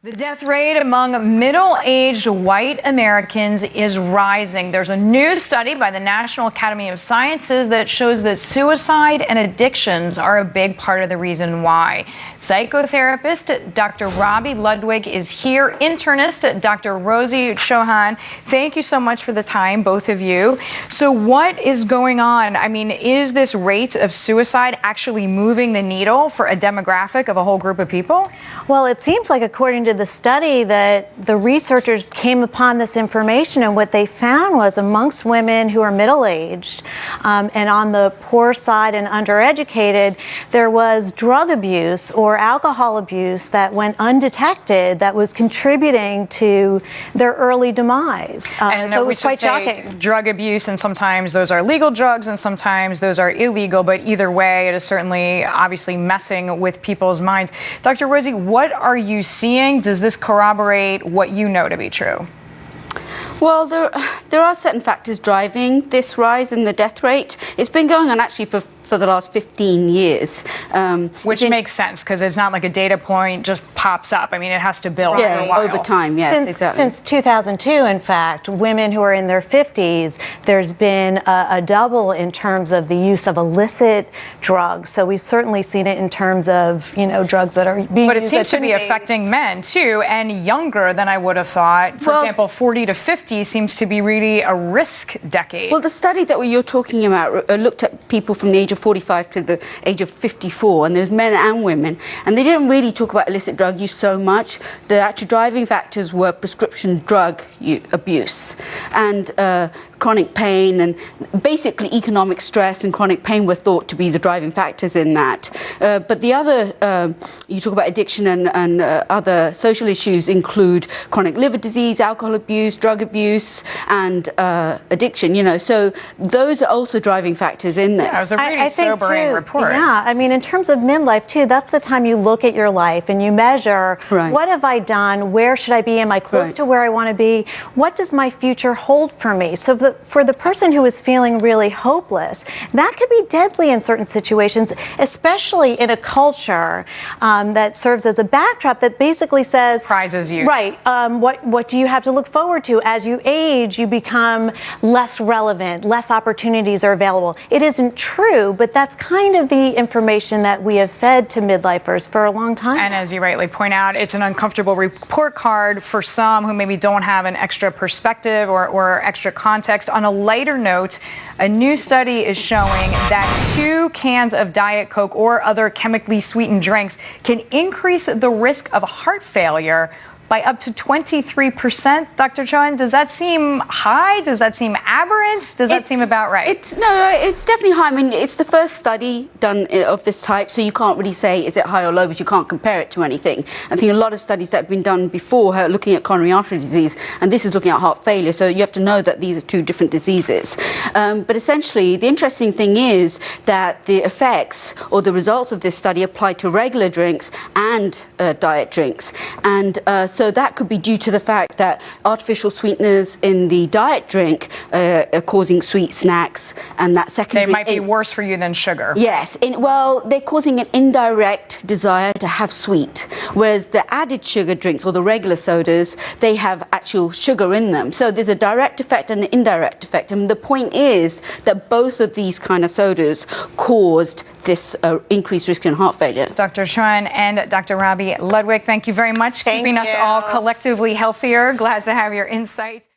The death rate among middle-aged white Americans is rising. There's a new study by the National Academy of Sciences that shows that suicide and addictions are a big part of the reason why. Psychotherapist Dr. Robi Ludwig is here. Internist Dr. Rosie Chauhan. Thank you so much for the time, both of you. So what is going on? I mean, is this rate of suicide actually moving the needle for a demographic of a whole group of people? Well, it seems like, according to the study, that the researchers came upon this information, and what they found was amongst women who are middle-aged and on the poor side and undereducated, there was drug abuse or alcohol abuse that went undetected that was contributing to their early demise. So it was quite shocking. Drug abuse, and sometimes those are legal drugs and sometimes those are illegal, but either way, it is certainly obviously messing with people's minds. Dr. Rosie, what are you seeing? Does this corroborate what you know to be true? Well, there are certain factors driving this rise in the death rate. It's been going on actually for the last 15 years. Which makes sense, because it's not like a data point just pops up. I mean, it has to build for a while. Over time, yes, exactly. Since 2002, in fact, women who are in their 50s, there's been a double in terms of the use of illicit drugs. So we've certainly seen it in terms of, drugs that are being used. But it seems to be affecting men, too, and younger than I would have thought. For example, 40 to 50 seems to be really a risk decade. Well, the study that you're talking about looked at people from the age of 45 to the age of 54, and there's men and women, and they didn't really talk about illicit drug use so much. The actual driving factors were prescription drug abuse and chronic pain, and basically economic stress and chronic pain were thought to be the driving factors in that. But the other, you talk about addiction and other social issues include chronic liver disease, alcohol abuse, drug abuse, and addiction, so those are also driving factors in this. Yeah, it was a really sobering report. Yeah, I mean, in terms of midlife, too, that's the time you look at your life and you measure, what have I done? Where should I be? Am I close to where I want to be? What does my future hold for me? So for the person who is feeling really hopeless, that could be deadly in certain situations, especially in a culture that serves as a backdrop that basically says, prizes you. Right. What do you have to look forward to? As you age, you become less relevant, less opportunities are available. It isn't true, but that's kind of the information that we have fed to midlifers for a long time. And as you rightly point out, it's an uncomfortable report card for some who maybe don't have an extra perspective or extra context. On a lighter note, a new study is showing that 2 cans of Diet Coke or other chemically sweetened drinks can increase the risk of heart failure by up to 23%. Dr. Chauhan, does that seem high? Does that seem aberrant? Does that seem about right? It's definitely high. I mean, it's the first study done of this type, so you can't really say is it high or low, but you can't compare it to anything. I think a lot of studies that have been done before are looking at coronary artery disease, and this is looking at heart failure, so you have to know that these are 2 different diseases. But essentially, the interesting thing is that the effects or the results of this study apply to regular drinks and diet drinks. And so that could be due to the fact that artificial sweeteners in the diet drink are causing sweet snacks, and that secondary... They might be worse for you than sugar. Yes. Well, they're causing an indirect desire to have sweet, whereas the added sugar drinks or the regular sodas, they have actual sugar in them. So there's a direct effect and an indirect effect. And the point is that both of these kind of sodas caused this increased risk in heart failure. Dr. Chauhan and Dr. Robi Ludwig, thank you very much, keeping us all collectively healthier. Glad to have your insight.